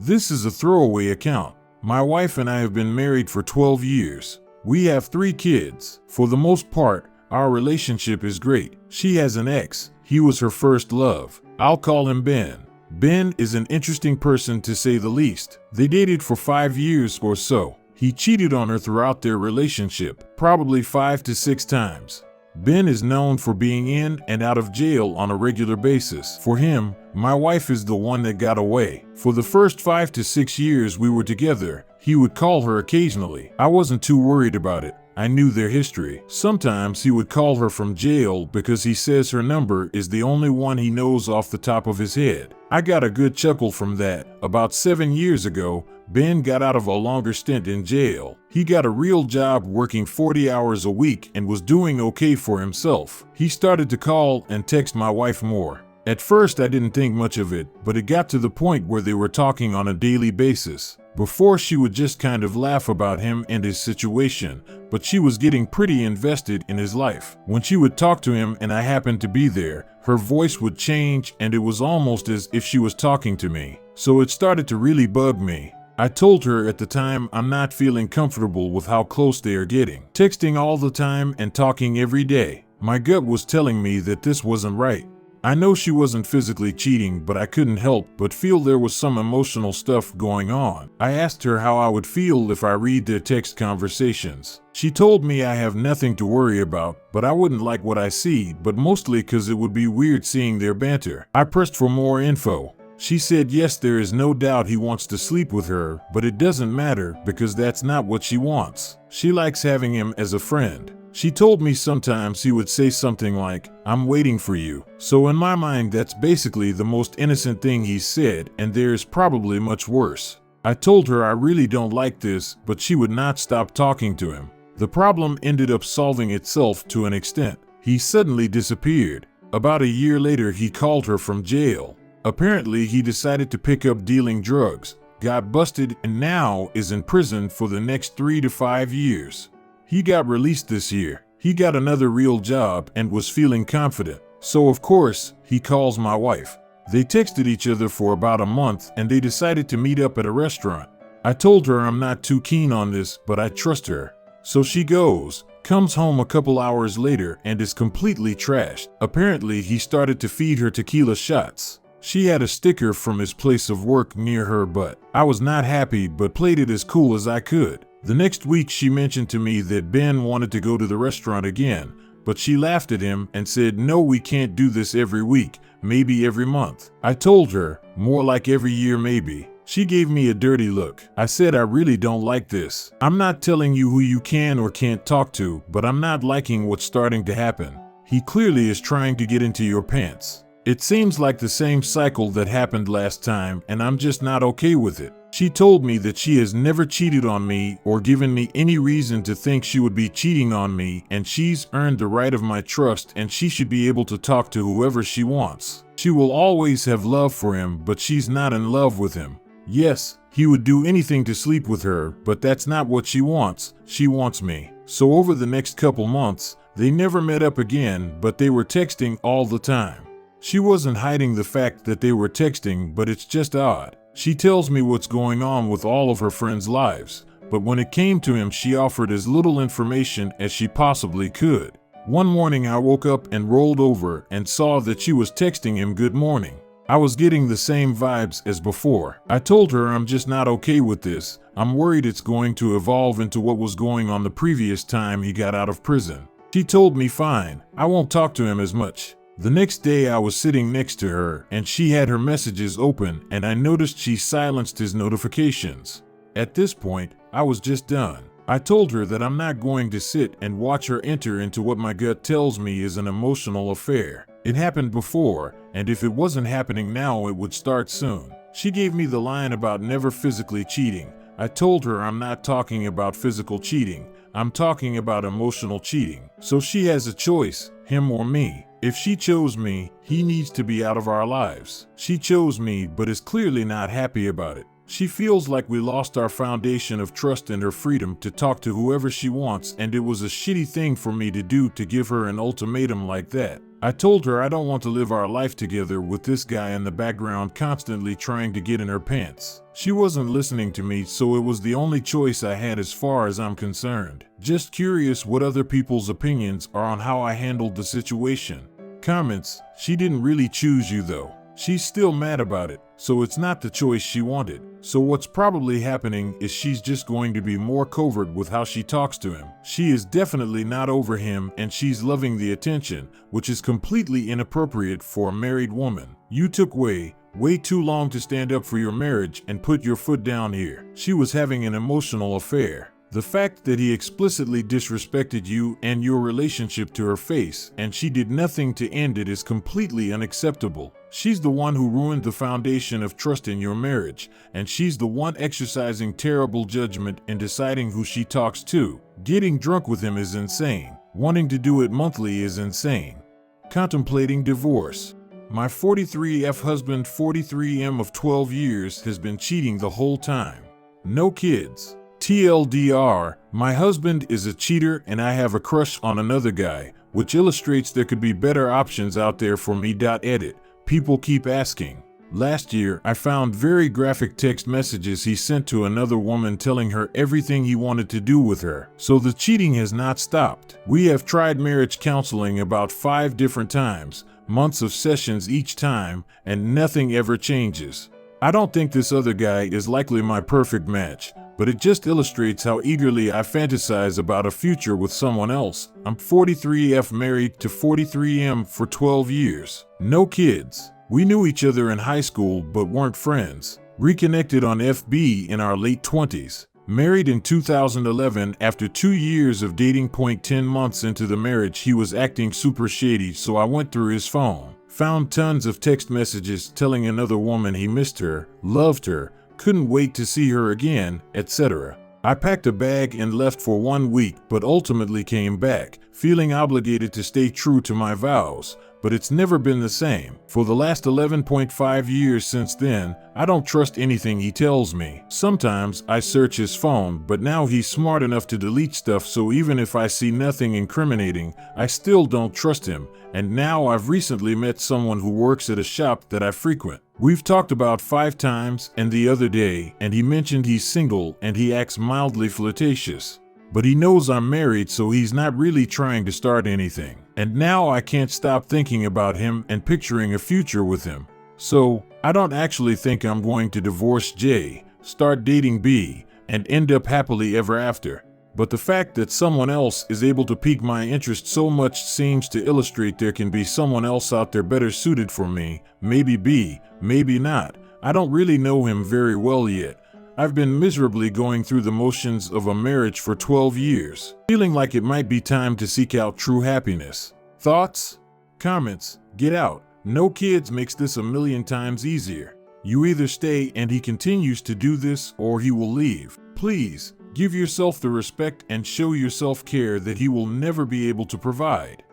This is a throwaway account. My wife and I have been married for 12 years. We have 3 kids. For the most part, our relationship is great. She has an ex. He was her first love. I'll call him Ben. Ben is an interesting person to say the least. They dated for 5 years or so. He cheated on her throughout their relationship, probably 5 to 6 times. Ben is known for being in and out of jail on a regular basis. For him, my wife is the one that got away. For the first 5 to 6 years we were together, he would call her occasionally. I wasn't too worried about it. I knew their history. Sometimes he would call her from jail because he says her number is the only one he knows off the top of his head. I got a good chuckle from that. About 7 years ago, Ben got out of a longer stint in jail. He got a real job working 40 hours a week and was doing okay for himself. He started to call and text my wife more. At first I didn't think much of it, but it got to the point where they were talking on a daily basis. Before she would just kind of laugh about him and his situation, but she was getting pretty invested in his life. When she would talk to him and I happened to be there, her voice would change and it was almost as if she was talking to me. So it started to really bug me. I told her at the time I'm not feeling comfortable with how close they are getting. Texting all the time and talking every day. My gut was telling me that this wasn't right. I know she wasn't physically cheating, but I couldn't help but feel there was some emotional stuff going on. I asked her how I would feel if I read their text conversations. She told me I have nothing to worry about, but I wouldn't like what I see, but mostly because it would be weird seeing their banter. I pressed for more info. She said yes, there is no doubt he wants to sleep with her, but it doesn't matter because that's not what she wants. She likes having him as a friend. She told me sometimes he would say something like, "I'm waiting for you." So in my mind, that's basically the most innocent thing he's said, and there's probably much worse. I told her I really don't like this, but she would not stop talking to him. The problem ended up solving itself to an extent. He suddenly disappeared. About a year later, he called her from jail. Apparently, he decided to pick up dealing drugs, got busted, and now is in prison for the next 3 to 5 years. He got released this year. He got another real job and was feeling confident. So of course, he calls my wife. They texted each other for about a month and they decided to meet up at a restaurant. I told her I'm not too keen on this, but I trust her. So she goes, comes home a couple hours later and is completely trashed. Apparently, he started to feed her tequila shots. She had a sticker from his place of work near her butt. I was not happy, but played it as cool as I could. The next week she mentioned to me that Ben wanted to go to the restaurant again, but she laughed at him and said, "No, we can't do this every week, maybe every month." I told her, more like every year maybe. She gave me a dirty look. I said, "I really don't like this. I'm not telling you who you can or can't talk to, but I'm not liking what's starting to happen. He clearly is trying to get into your pants. It seems like the same cycle that happened last time, and I'm just not okay with it." She told me that she has never cheated on me or given me any reason to think she would be cheating on me, and she's earned the right of my trust and she should be able to talk to whoever she wants. She will always have love for him, but she's not in love with him. Yes, he would do anything to sleep with her, but that's not what she wants. She wants me. So over the next couple months, they never met up again, but they were texting all the time. She wasn't hiding the fact that they were texting, but it's just odd. She tells me what's going on with all of her friends' lives, but when it came to him, she offered as little information as she possibly could. One morning I woke up and rolled over and saw that she was texting him good morning. I was getting the same vibes as before. I told her I'm just not okay with this. I'm worried it's going to evolve into what was going on the previous time he got out of prison. She told me fine, I won't talk to him as much. The next day I was sitting next to her and she had her messages open and I noticed she silenced his notifications. At this point, I was just done. I told her that I'm not going to sit and watch her enter into what my gut tells me is an emotional affair. It happened before, and if it wasn't happening now, it would start soon. She gave me the line about never physically cheating. I told her I'm not talking about physical cheating. I'm talking about emotional cheating. So she has a choice, him or me. If she chose me, he needs to be out of our lives. She chose me, but is clearly not happy about it. She feels like we lost our foundation of trust and her freedom to talk to whoever she wants, and it was a shitty thing for me to do to give her an ultimatum like that. I told her I don't want to live our life together with this guy in the background constantly trying to get in her pants. She wasn't listening to me, so it was the only choice I had as far as I'm concerned. Just curious what other people's opinions are on how I handled the situation. Comments: she didn't really choose you though. She's still mad about it, so it's not the choice she wanted. So what's probably happening is she's just going to be more covert with how she talks to him. She is definitely not over him and she's loving the attention, which is completely inappropriate for a married woman. You took way too long to stand up for your marriage and put your foot down here. She was having an emotional affair. The fact that he explicitly disrespected you and your relationship to her face, and she did nothing to end it, is completely unacceptable. She's the one who ruined the foundation of trust in your marriage, and she's the one exercising terrible judgment in deciding who she talks to. Getting drunk with him is insane. Wanting to do it monthly is insane. Contemplating divorce. My 43F husband, 43M of 12 years, has been cheating the whole time. No kids. TLDR, my husband is a cheater and I have a crush on another guy, which illustrates there could be better options out there for me. Edit. People keep asking. Last year, I found very graphic text messages he sent to another woman telling her everything he wanted to do with her. So the cheating has not stopped. We have tried marriage counseling about 5 different times, months of sessions each time, and nothing ever changes. I don't think this other guy is likely my perfect match, but it just illustrates how eagerly I fantasize about a future with someone else. I'm 43F, married to 43M for 12 years. No kids. We knew each other in high school but weren't friends. Reconnected on FB in our late 20s. Married in 2011 after 2 years of dating. 10 months into the marriage he was acting super shady, so I went through his phone. Found tons of text messages telling another woman he missed her, loved her, couldn't wait to see her again, etc. I packed a bag and left for 1 week, but ultimately came back, feeling obligated to stay true to my vows, but it's never been the same. For the last 11.5 years since then, I don't trust anything he tells me. Sometimes I search his phone, but now he's smart enough to delete stuff, so even if I see nothing incriminating, I still don't trust him. And now I've recently met someone who works at a shop that I frequent. We've talked about 5 times, and the other day, and he mentioned he's single and he acts mildly flirtatious. But he knows I'm married, so he's not really trying to start anything. And now I can't stop thinking about him and picturing a future with him. So, I don't actually think I'm going to divorce J, start dating B, and end up happily ever after. But the fact that someone else is able to pique my interest so much seems to illustrate there can be someone else out there better suited for me. Maybe B, maybe not. I don't really know him very well yet. I've been miserably going through the motions of a marriage for 12 years, feeling like it might be time to seek out true happiness. Thoughts? Comments? Get out. No kids makes this a million times easier. You either stay and he continues to do this, or he will leave. Please, give yourself the respect and show yourself care that he will never be able to provide.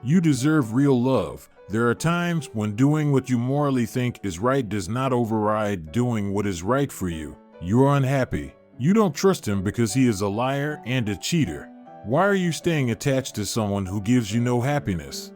You deserve real love. There are times when doing what you morally think is right does not override doing what is right for you. You're unhappy. You don't trust him because he is a liar and a cheater. Why are you staying attached to someone who gives you no happiness?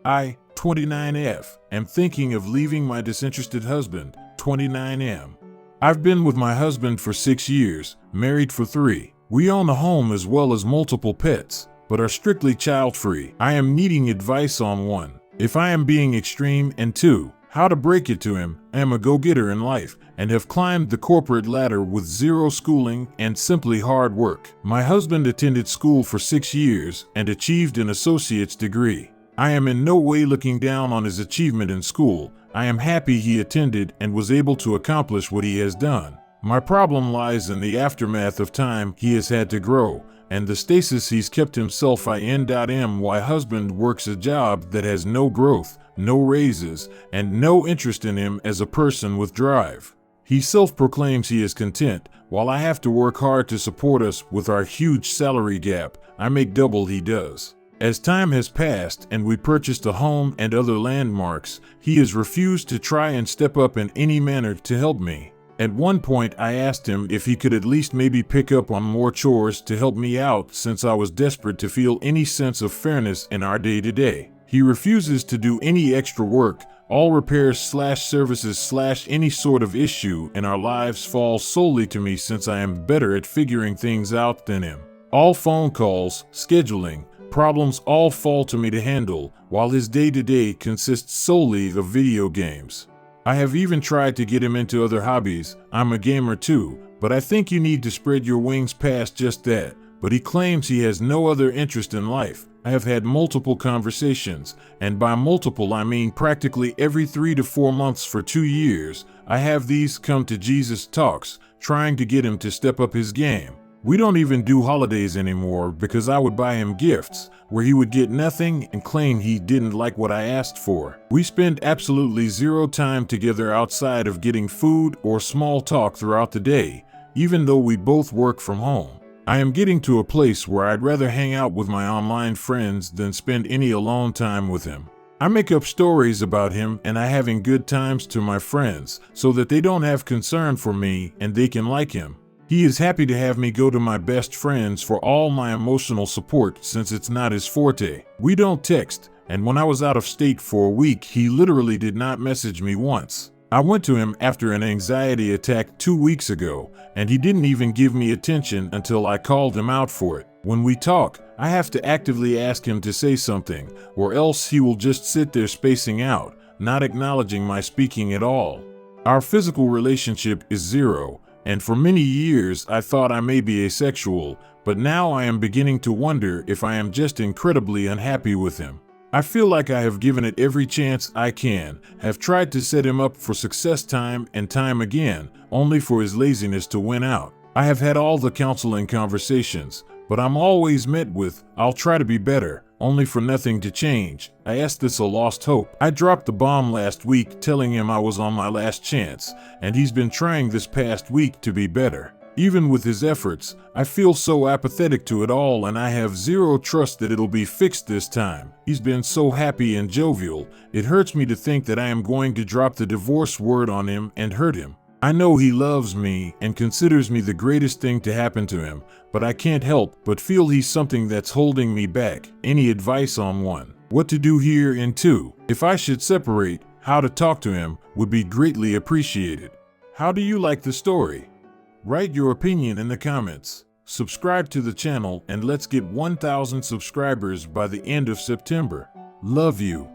I, 29F, am thinking of leaving my disinterested husband, 29M. I've been with my husband for 6 years, married for 3. We own a home as well as multiple pets, but are strictly child-free. I am needing advice on 1, if I am being extreme, and 2, how to break it to him. I am a go-getter in life and have climbed the corporate ladder with 0 schooling and simply hard work. My husband attended school for 6 years and achieved an associate's degree. I am in no way looking down on his achievement in school. I am happy he attended and was able to accomplish what he has done. My problem lies in the aftermath of time he has had to grow, and the stasis he's kept himself in. My husband works a job that has no growth, no raises, and no interest in him as a person with drive. He self-proclaims he is content, while I have to work hard to support us with our huge salary gap. I make double he does. As time has passed and we purchased a home and other landmarks, he has refused to try and step up in any manner to help me. At one point I asked him if he could at least maybe pick up on more chores to help me out, since I was desperate to feel any sense of fairness in our day-to-day. He refuses to do any extra work, all repairs/services/ any sort of issue in our lives falls solely to me since I am better at figuring things out than him. All phone calls, scheduling, problems all fall to me to handle, while his day-to-day consists solely of video games. I have even tried to get him into other hobbies. I'm a gamer too, but I think you need to spread your wings past just that. But he claims he has no other interest in life. I have had multiple conversations, and by multiple I mean practically every 3 to 4 months for 2 years, I have these come to Jesus talks, trying to get him to step up his game. We don't even do holidays anymore because I would buy him gifts, where he would get nothing and claim he didn't like what I asked for. We spend absolutely zero time together outside of getting food or small talk throughout the day, even though we both work from home. I am getting to a place where I'd rather hang out with my online friends than spend any alone time with him. I make up stories about him and I having good times to my friends so that they don't have concern for me and they can like him. He is happy to have me go to my best friends for all my emotional support since it's not his forte. We don't text, and when I was out of state for a week, he literally did not message me once. I went to him after an anxiety attack 2 weeks ago, and he didn't even give me attention until I called him out for it. When we talk, I have to actively ask him to say something, or else he will just sit there spacing out, not acknowledging my speaking at all. Our physical relationship is zero, and for many years I thought I may be asexual, but now I am beginning to wonder if I am just incredibly unhappy with him. I feel like I have given it every chance I can, have tried to set him up for success time and time again, only for his laziness to win out. I have had all the counseling conversations, but I'm always met with, "I'll try to be better," only for nothing to change. I asked this a lost hope. I dropped the bomb last week telling him I was on my last chance, and he's been trying this past week to be better. Even with his efforts, I feel so apathetic to it all and I have zero trust that it'll be fixed this time. He's been so happy and jovial, it hurts me to think that I am going to drop the divorce word on him and hurt him. I know he loves me and considers me the greatest thing to happen to him, but I can't help but feel he's something that's holding me back. Any advice on 1, what to do here, and 2, if I should separate, how to talk to him would be greatly appreciated. How do you like the story? Write your opinion in the comments. Subscribe to the channel and let's get 1,000 subscribers by the end of September. Love you.